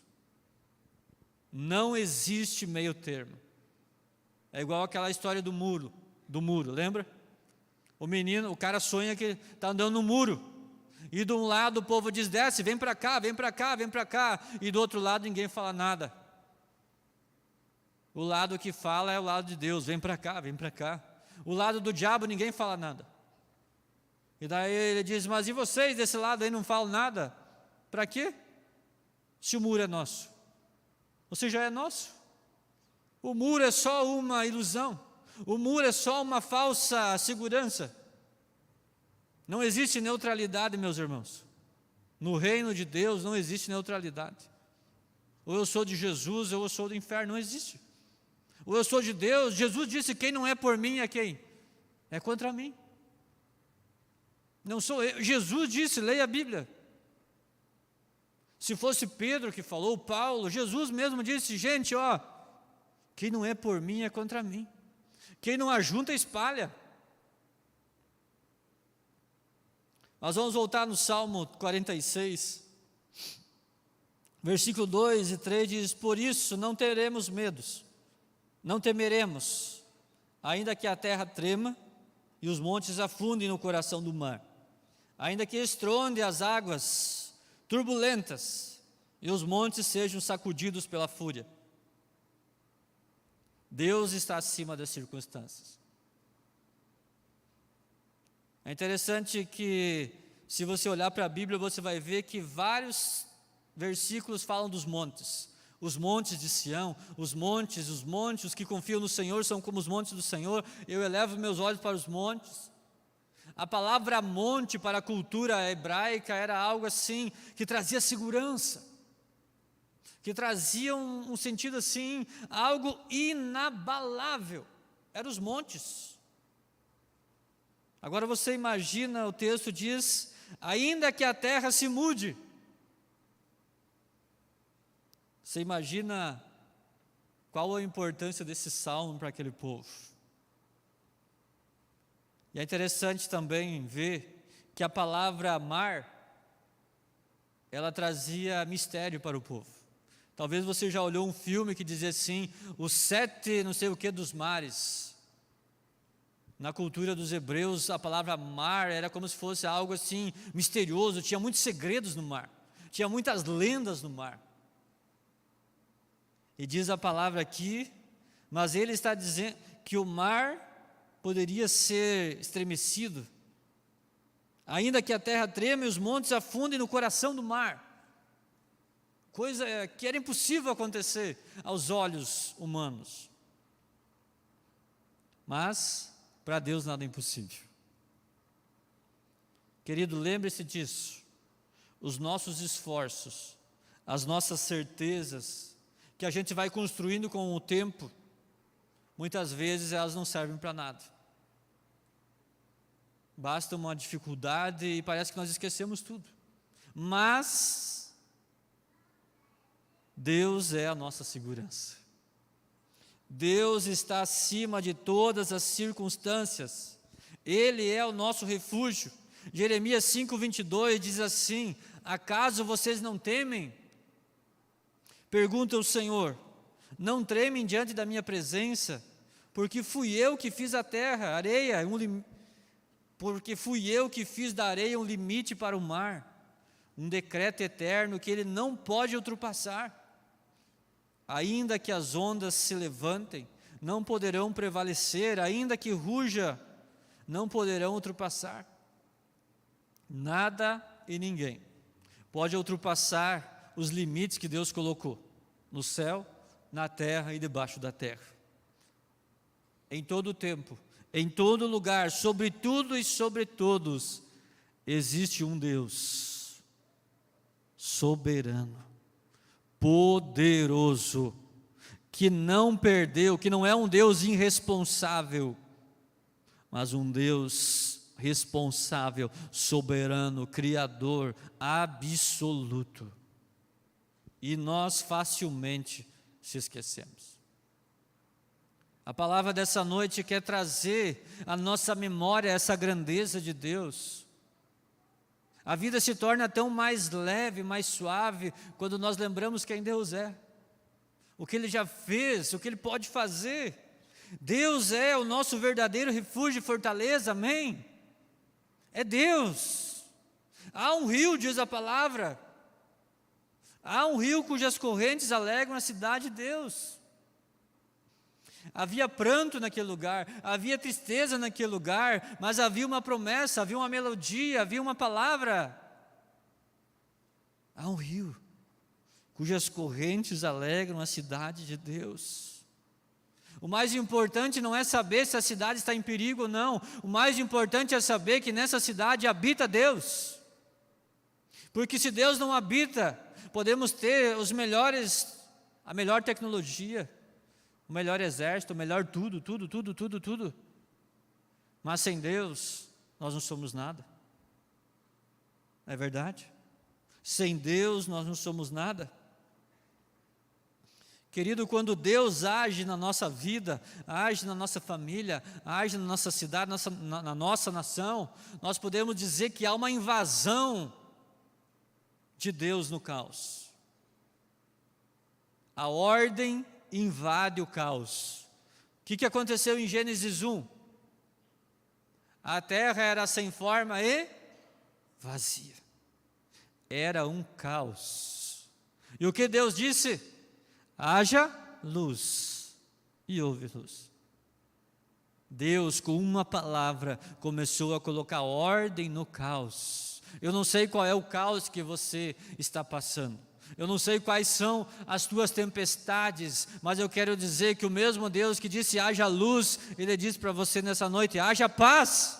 Não existe meio termo. É igual aquela história do muro, lembra? O cara sonha que está andando no muro, e de um lado o povo diz, desce, vem para cá, vem para cá, vem para cá, e do outro lado ninguém fala nada. O lado que fala é o lado de Deus, vem para cá, vem para cá. O lado do diabo ninguém fala nada. E daí ele diz, mas e vocês desse lado aí não falam nada? Para quê? Se o muro é nosso. Você já é nosso. O muro é só uma ilusão. O muro é só uma falsa segurança. Não existe neutralidade, meus irmãos. No reino de Deus não existe neutralidade. Ou eu sou de Jesus, ou eu sou do inferno, não existe. Ou eu sou de Deus, Jesus disse, quem não é por mim é quem? É contra mim. Não sou eu, Jesus disse, leia a Bíblia. Se fosse Pedro que falou, Paulo, Jesus mesmo disse, gente, quem não é por mim é contra mim. Quem não ajunta, espalha. Nós vamos voltar no Salmo 46, versículo 2 e 3 diz, por isso não teremos medos, não temeremos, ainda que a terra trema e os montes afundem no coração do mar, ainda que estronde as águas turbulentas e os montes sejam sacudidos pela fúria. Deus está acima das circunstâncias. É interessante que, se você olhar para a Bíblia, você vai ver que vários versículos falam dos montes. Os montes de Sião, os montes, os que confiam no Senhor são como os montes do Senhor. Eu elevo meus olhos para os montes. A palavra monte para a cultura hebraica era algo assim, que trazia segurança, que trazia um sentido assim, algo inabalável, eram os montes. Agora você imagina, o texto diz, ainda que a terra se mude. Você imagina qual a importância desse salmo para aquele povo. E é interessante também ver que a palavra mar, ela trazia mistério para o povo. Talvez você já olhou um filme que dizia assim, os 7 não sei o que dos mares. Na cultura dos hebreus, a palavra mar era como se fosse algo assim misterioso, tinha muitos segredos no mar, tinha muitas lendas no mar. E diz a palavra aqui, mas ele está dizendo que o mar poderia ser estremecido, ainda que a terra treme e os montes afundem no coração do mar. Coisa que era impossível acontecer aos olhos humanos. Mas, para Deus nada é impossível. Querido, lembre-se disso. Os nossos esforços, as nossas certezas, que a gente vai construindo com o tempo, muitas vezes elas não servem para nada. Basta uma dificuldade e parece que nós esquecemos tudo. Mas Deus é a nossa segurança. Deus está acima de todas as circunstâncias. Ele é o nosso refúgio. Jeremias 5:22 diz assim, acaso vocês não temem? Pergunta o Senhor, não tremem diante da minha presença? Porque fui eu que fiz a terra, areia, porque fui eu que fiz da areia um limite para o mar, um decreto eterno que ele não pode ultrapassar. Ainda que as ondas se levantem, não poderão prevalecer, ainda que ruja, não poderão ultrapassar. Nada e ninguém pode ultrapassar os limites que Deus colocou no céu, na terra e debaixo da terra. Em todo o tempo, Em todo lugar, sobre tudo e sobre todos, existe um Deus soberano, poderoso, que não perdeu, que não é um Deus irresponsável, mas um Deus responsável, soberano, criador, absoluto. E nós facilmente se esquecemos. A palavra dessa noite quer trazer à nossa memória essa grandeza de Deus. A vida se torna tão mais leve, mais suave, quando nós lembramos quem Deus é, o que Ele já fez, o que Ele pode fazer. Deus é o nosso verdadeiro refúgio e fortaleza, amém? É Deus. Há um rio, diz a palavra, há um rio cujas correntes alegram a cidade de Deus. Havia pranto naquele lugar, havia tristeza naquele lugar, mas havia uma promessa, havia uma melodia, havia uma palavra. Há um rio cujas correntes alegram a cidade de Deus. O mais importante não é saber se a cidade está em perigo ou não, o mais importante é saber que nessa cidade habita Deus. Porque se Deus não habita, podemos ter a melhor tecnologia, o melhor exército, o melhor tudo. Mas sem Deus, nós não somos nada. Não é verdade? Sem Deus, nós não somos nada. Querido, quando Deus age na nossa vida, age na nossa família, age na nossa cidade, na nossa nação, nós podemos dizer que há uma invasão de Deus no caos. A ordem invade o caos. O que aconteceu em Gênesis 1? A terra era sem forma e vazia. Era um caos. E o que Deus disse? Haja luz. E houve luz. Deus, com uma palavra, começou a colocar ordem no caos. Eu não sei qual é o caos que você está passando. Eu não sei quais são as tuas tempestades, mas eu quero dizer que o mesmo Deus que disse haja luz, Ele diz para você nessa noite, haja paz,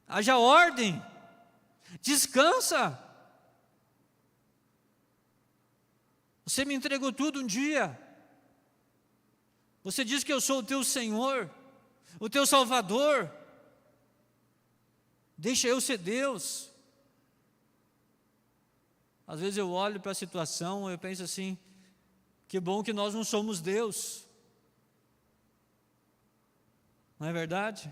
haja ordem, descansa. Você me entregou tudo um dia, você diz que eu sou o teu Senhor, o teu Salvador, deixa eu ser Deus. Às vezes eu olho para a situação e eu penso assim, que bom que nós não somos Deus. Não é verdade?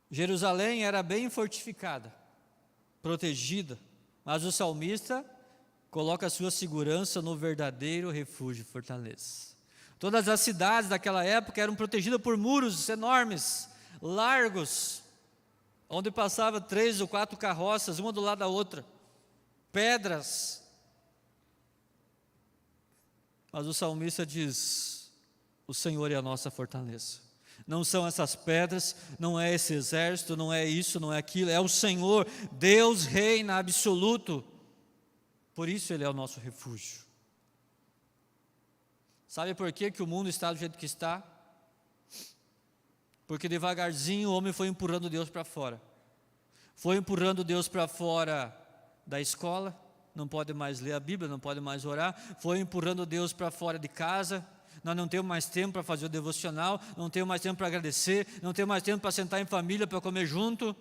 Jerusalém era bem fortificada, protegida, mas o salmista coloca a sua segurança no verdadeiro refúgio e fortaleza. Todas as cidades daquela época eram protegidas por muros enormes, largos, onde passava 3 ou 4 carroças, uma do lado da outra, pedras. Mas o salmista diz, o Senhor é a nossa fortaleza. Não são essas pedras, não é esse exército, não é isso, não é aquilo, é o Senhor. Deus reina absoluto, por isso Ele é o nosso refúgio. Sabe por que o mundo está do jeito que está? Porque devagarzinho o homem foi empurrando Deus para fora. Foi empurrando Deus para fora da escola, não pode mais ler a Bíblia, não pode mais orar. Foi empurrando Deus para fora de casa. Nós não temos mais tempo para fazer o devocional, não temos mais tempo para agradecer, não temos mais tempo para sentar em família, para comer junto.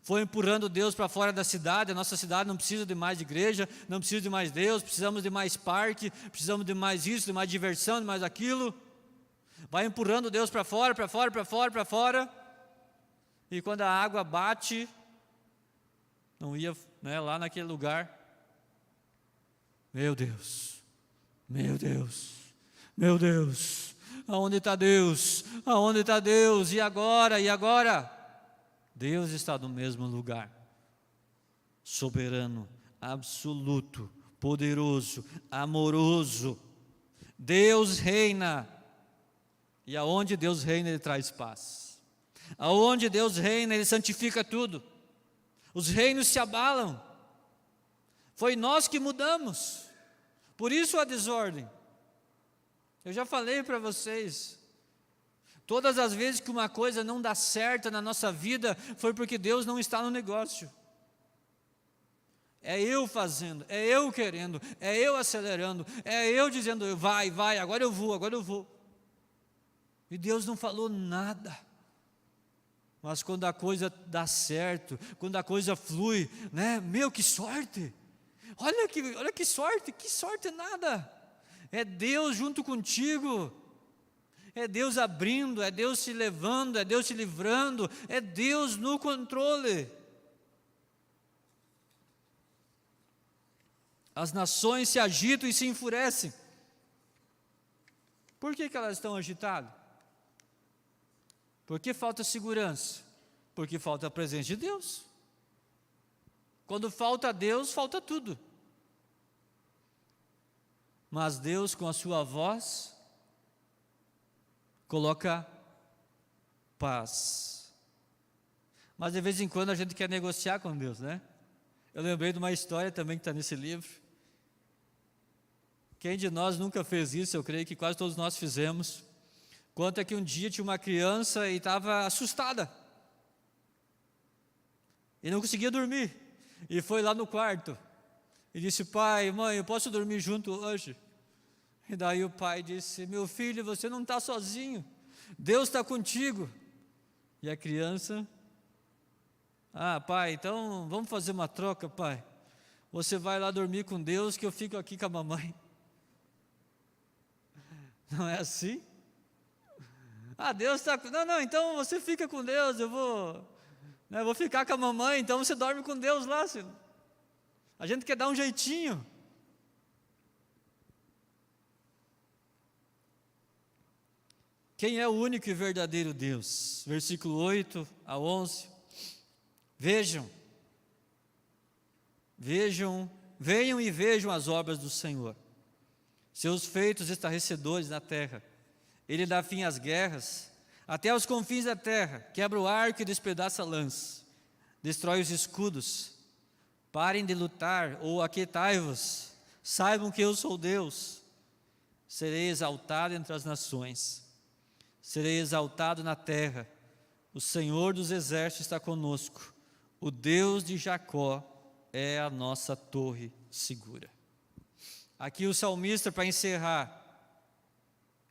Foi empurrando Deus para fora da cidade. A nossa cidade não precisa de mais igreja, não precisa de mais Deus, precisamos de mais parque, precisamos de mais isso, de mais diversão, de mais aquilo. Vai empurrando Deus para fora, para fora, para fora, para fora. E quando a água bate, não ia, lá naquele lugar. Meu Deus, meu Deus, meu Deus, aonde está Deus? Aonde está Deus? E agora? E agora? Deus está no mesmo lugar, soberano, absoluto, poderoso, amoroso. Deus reina. E aonde Deus reina, Ele traz paz. Aonde Deus reina, Ele santifica tudo. Os reinos se abalam. Foi nós que mudamos. Por isso a desordem. Eu já falei para vocês, todas as vezes que uma coisa não dá certo na nossa vida, foi porque Deus não está no negócio. É eu fazendo, é eu querendo, é eu acelerando, é eu dizendo, vai, agora eu vou. E Deus não falou nada. Mas quando a coisa dá certo, quando a coisa flui, né? Meu, que sorte! Olha que sorte nada! É Deus junto contigo, é Deus abrindo, é Deus te levando, é Deus te livrando, é Deus no controle. As nações se agitam e se enfurecem. Por que elas estão agitadas? Porque falta segurança, porque falta a presença de Deus. Quando falta Deus, falta tudo. Mas Deus, com a sua voz, coloca paz. Mas de vez em quando a gente quer negociar com Deus, né? Eu lembrei de uma história também que está nesse livro. Quem de nós nunca fez isso? Eu creio que quase todos nós fizemos. Conta que um dia tinha uma criança e estava assustada. E não conseguia dormir. E foi lá no quarto. E disse, pai, mãe, eu posso dormir junto hoje? E daí o pai disse, meu filho, você não está sozinho. Deus está contigo. E a criança, pai, então vamos fazer uma troca, pai. Você vai lá dormir com Deus, que eu fico aqui com a mamãe. Não é assim? Deus está... Não, então você fica com Deus, eu vou ficar com a mamãe, então você dorme com Deus lá, senhor. A gente quer dar um jeitinho. Quem é o único e verdadeiro Deus? Versículo 8 a 11. Vejam, venham e vejam as obras do Senhor, seus feitos estarrecedores na terra. Ele dá fim às guerras, até aos confins da terra, quebra o arco e despedaça a lança, destrói os escudos. Parem de lutar, ou aquietai-vos, saibam que eu sou Deus. Serei exaltado entre as nações, serei exaltado na terra. O Senhor dos exércitos está conosco, o Deus de Jacó é a nossa torre segura. Aqui o salmista, para encerrar,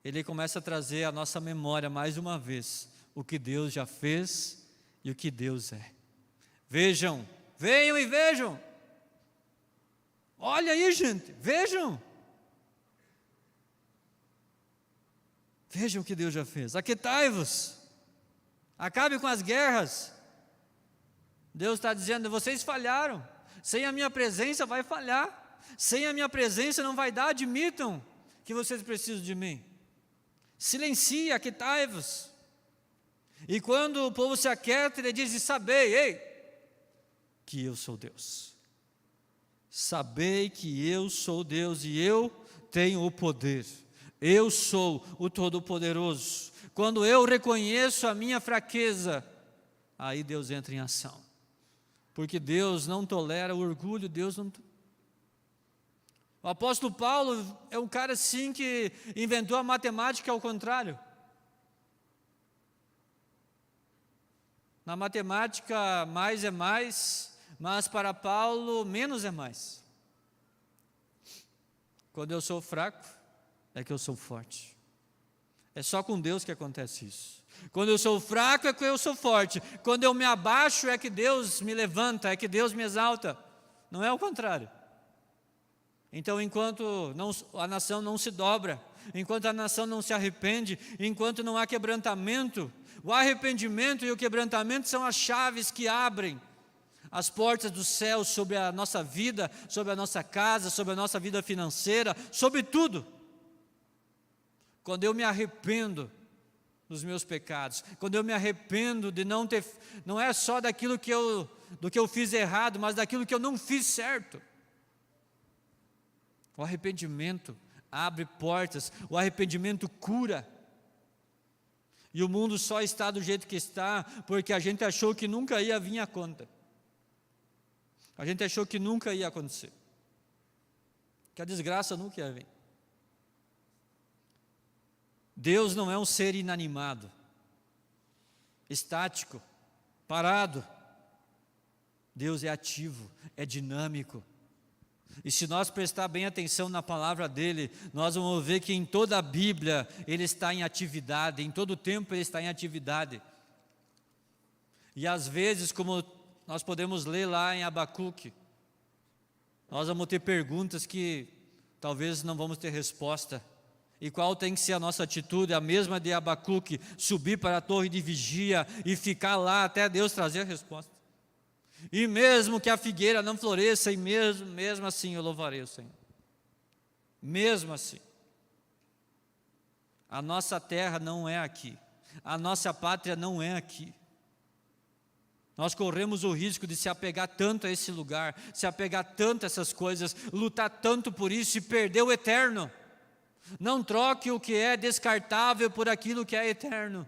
ele começa a trazer à nossa memória mais uma vez o que Deus já fez e o que Deus é. Vejam, venham e vejam. Olha aí, gente, vejam. Vejam o que Deus já fez. Aquietai-vos, acabe com as guerras. Deus está dizendo, vocês falharam. Sem a minha presença vai falhar. Sem a minha presença não vai dar. Admitam que vocês precisam de mim. Silencie, aquietai-vos. E quando o povo se aquieta, ele diz, sabei, que eu sou Deus. Sabei que eu sou Deus e eu tenho o poder. Eu sou o Todo-Poderoso. Quando eu reconheço a minha fraqueza, aí Deus entra em ação. Porque Deus não tolera o orgulho, Deus não... O apóstolo Paulo é um cara assim que inventou a matemática ao contrário. Na matemática, mais é mais, mas para Paulo, menos é mais. Quando eu sou fraco, é que eu sou forte. É só com Deus que acontece isso. Quando eu sou fraco, é que eu sou forte. Quando eu me abaixo, é que Deus me levanta, é que Deus me exalta. Não é o contrário. Então, enquanto a nação não se dobra, enquanto a nação não se arrepende, enquanto não há quebrantamento, o arrependimento e o quebrantamento são as chaves que abrem as portas do céu sobre a nossa vida, sobre a nossa casa, sobre a nossa vida financeira, sobre tudo. Quando eu me arrependo dos meus pecados, quando eu me arrependo de não é só do que eu fiz errado, mas daquilo que eu não fiz certo. O arrependimento abre portas, o arrependimento cura. E o mundo só está do jeito que está, porque a gente achou que nunca ia vir a conta. A gente achou que nunca ia acontecer. que a desgraça nunca ia vir. Deus não é um ser inanimado, estático, parado. Deus é ativo, é dinâmico. E se nós prestar bem atenção na palavra dele, nós vamos ver que em toda a Bíblia ele está em atividade, em todo o tempo ele está em atividade. E às vezes, como nós podemos ler lá em Abacuque, nós vamos ter perguntas que talvez não vamos ter resposta. E qual tem que ser a nossa atitude? A mesma de Abacuque, subir para a torre de vigia e ficar lá até Deus trazer a resposta. E mesmo que a figueira não floresça, e mesmo assim eu louvarei o Senhor. Mesmo assim. A nossa terra não é aqui. A nossa pátria não é aqui. Nós corremos o risco de se apegar tanto a esse lugar, se apegar tanto a essas coisas, lutar tanto por isso e perder o eterno. Não troque o que é descartável por aquilo que é eterno.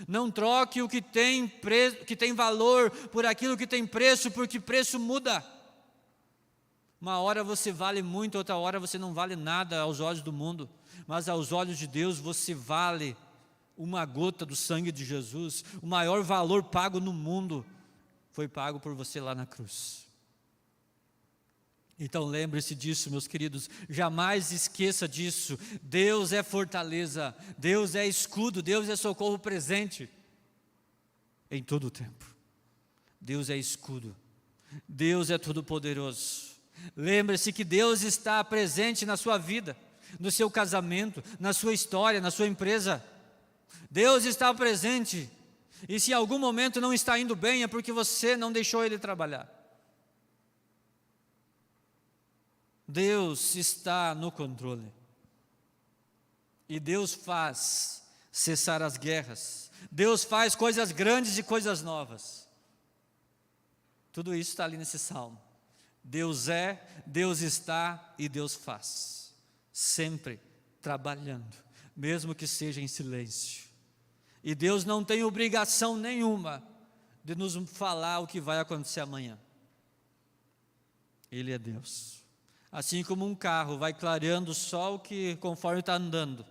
Não troque o que tem valor por aquilo que tem preço, porque preço muda. Uma hora você vale muito, outra hora você não vale nada aos olhos do mundo. Mas aos olhos de Deus você vale uma gota do sangue de Jesus. O maior valor pago no mundo foi pago por você lá na cruz. Então lembre-se disso, meus queridos, jamais esqueça disso. Deus é fortaleza, Deus é escudo, Deus é socorro presente em todo o tempo. Deus é escudo, Deus é todo-poderoso. Lembre-se que Deus está presente na sua vida, no seu casamento, na sua história, na sua empresa. Deus está presente, e se em algum momento não está indo bem, é porque você não deixou Ele trabalhar. Deus está no controle. E Deus faz cessar as guerras. Deus faz coisas grandes e coisas novas. Tudo isso está ali nesse salmo. Deus é, Deus está e Deus faz. Sempre trabalhando, mesmo que seja em silêncio. E Deus não tem obrigação nenhuma de nos falar o que vai acontecer amanhã. Ele é Deus. Assim como um carro vai clareando só o que conforme está andando,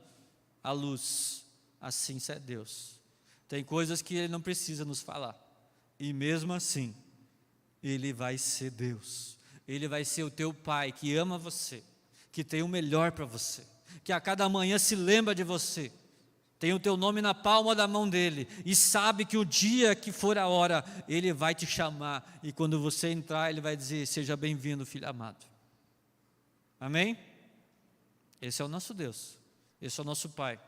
a luz, assim é Deus. Tem coisas que Ele não precisa nos falar, e mesmo assim, Ele vai ser Deus. Ele vai ser o teu Pai que ama você, que tem o melhor para você, que a cada manhã se lembra de você, tem o teu nome na palma da mão dEle, e sabe que o dia que for a hora, Ele vai te chamar, e quando você entrar, Ele vai dizer, seja bem-vindo, filho amado. Amém? Esse é o nosso Deus, esse é o nosso Pai.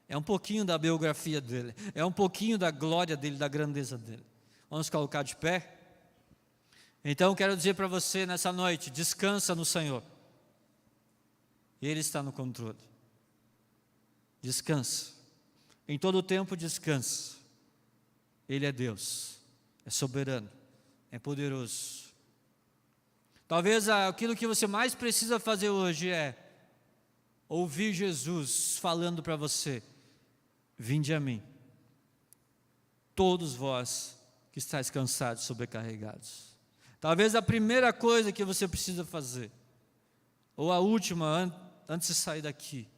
É um pouquinho da biografia dEle, é um pouquinho da glória dEle, da grandeza dEle. Vamos colocar de pé? Então quero dizer para você nessa noite, descansa no Senhor. Ele está no controle. Descansa. Em todo o tempo descansa. Ele é Deus, é soberano, é poderoso. Talvez aquilo que você mais precisa fazer hoje é ouvir Jesus falando para você, vinde a mim, todos vós que estáis cansados e sobrecarregados. Talvez a primeira coisa que você precisa fazer, ou a última antes de sair daqui,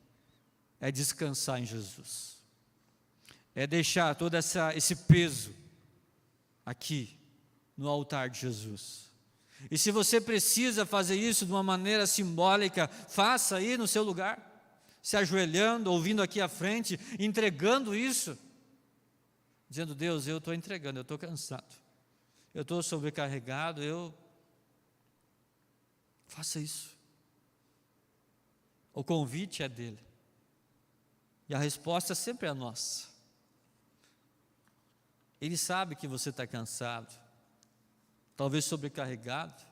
é descansar em Jesus. É deixar todo esse peso aqui no altar de Jesus. E se você precisa fazer isso de uma maneira simbólica, faça aí no seu lugar, se ajoelhando, ouvindo aqui à frente, entregando isso, dizendo, Deus, eu estou entregando, eu estou cansado, eu estou sobrecarregado, faça isso. O convite é dele, e a resposta sempre é nossa. Ele sabe que você está cansado, talvez sobrecarregado,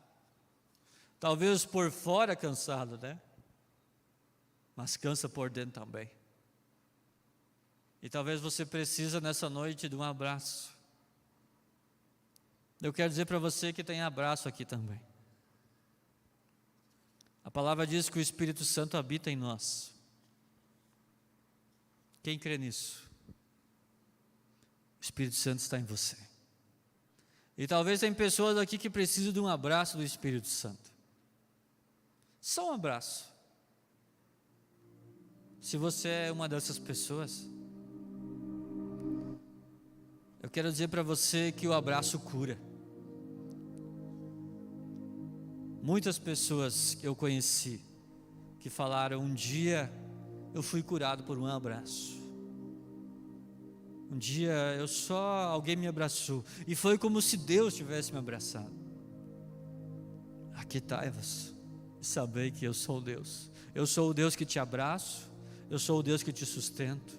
talvez por fora cansado, né? Mas cansa por dentro também. E talvez você precisa nessa noite de um abraço. Eu quero dizer para você que tem abraço aqui também. A palavra diz que o Espírito Santo habita em nós. Quem crê nisso? O Espírito Santo está em você. E talvez tem pessoas aqui que precisam de um abraço do Espírito Santo. Só um abraço. Se você é uma dessas pessoas, eu quero dizer para você que o abraço cura. Muitas pessoas que eu conheci, que falaram: um dia eu fui curado por um abraço. Um dia alguém me abraçou, e foi como se Deus tivesse me abraçado. Aquietai-vos e sabei que eu sou Deus. Eu sou o Deus que te abraço, eu sou o Deus que te sustento.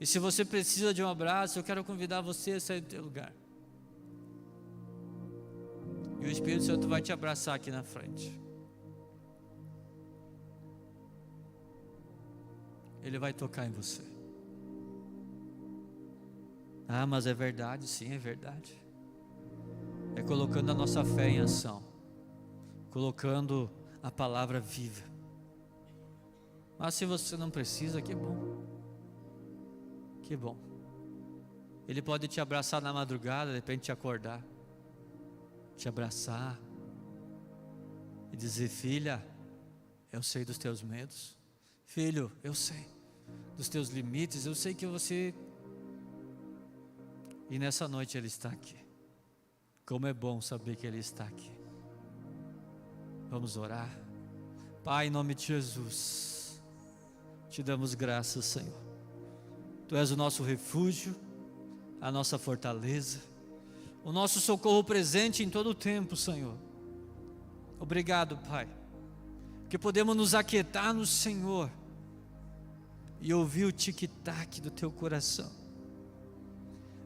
E se você precisa de um abraço, eu quero convidar você a sair do teu lugar. E o Espírito Santo vai te abraçar aqui na frente. Ele vai tocar em você. Ah, mas é verdade, sim, é verdade. É colocando a nossa fé em ação, colocando a palavra viva. Mas se você não precisa, que bom. Que bom. Ele pode te abraçar na madrugada, de repente te acordar, te abraçar e dizer: filha, eu sei dos teus medos. Filho, eu sei dos teus limites, eu sei que você... E nessa noite Ele está aqui. Como é bom saber que Ele está aqui. Vamos orar. Pai, em nome de Jesus, te damos graças, Senhor. Tu és o nosso refúgio, a nossa fortaleza, o nosso socorro presente em todo o tempo, Senhor. Obrigado, Pai, que podemos nos aquietar no Senhor e ouvir o tic-tac do teu coração.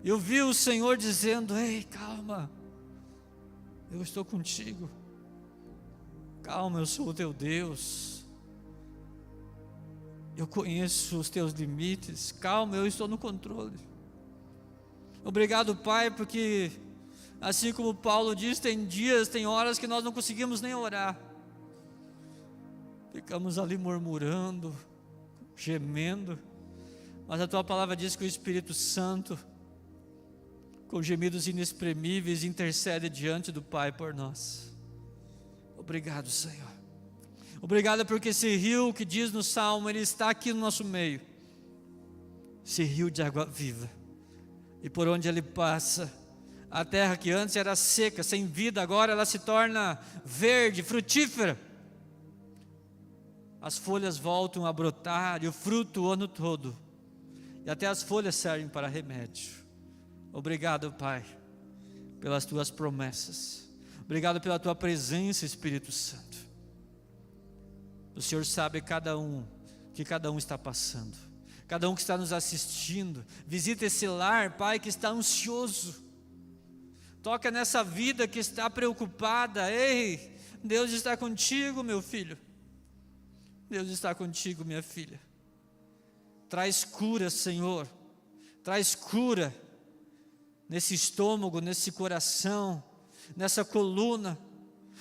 E ouvir o Senhor dizendo: ei, calma, eu estou contigo. Calma, eu sou o teu Deus. Eu conheço os teus limites. Calma, eu estou no controle. Obrigado, Pai, porque assim como Paulo diz, tem dias, tem horas que nós não conseguimos nem orar. Ficamos ali murmurando, gemendo. Mas a tua palavra diz que o Espírito Santo, com gemidos inexprimíveis, intercede diante do Pai por nós. Obrigado, Senhor. Obrigado porque esse rio que diz no Salmo, ele está aqui no nosso meio. Esse rio de água viva. E por onde ele passa, a terra que antes era seca, sem vida, agora ela se torna verde, frutífera. As folhas voltam a brotar e o fruto o ano todo. E até as folhas servem para remédio. Obrigado, Pai, pelas tuas promessas. Obrigado pela tua presença, Espírito Santo. O Senhor sabe que cada um está passando. Cada um que está nos assistindo. Visita esse lar, Pai, que está ansioso. Toca nessa vida que está preocupada. Ei, Deus está contigo, meu filho. Deus está contigo, minha filha. Traz cura, Senhor. Traz cura nesse estômago, nesse coração, nessa coluna,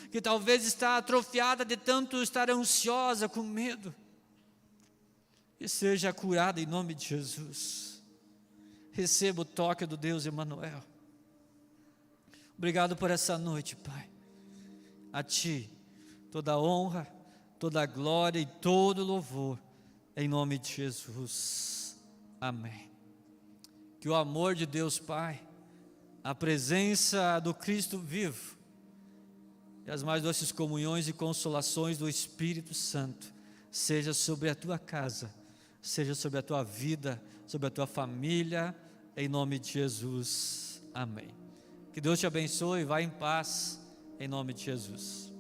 que talvez está atrofiada de tanto estar ansiosa, com medo. E seja curada em nome de Jesus. Receba o toque do Deus Emanuel. Obrigado por essa noite, Pai. A Ti toda a honra, toda a glória e todo o louvor, em nome de Jesus. Amém. Que o amor de Deus Pai, a presença do Cristo vivo e as mais doces comunhões e consolações do Espírito Santo seja sobre a tua casa, seja sobre a tua vida, sobre a tua família, em nome de Jesus. Amém. Que Deus te abençoe e vá em paz, em nome de Jesus.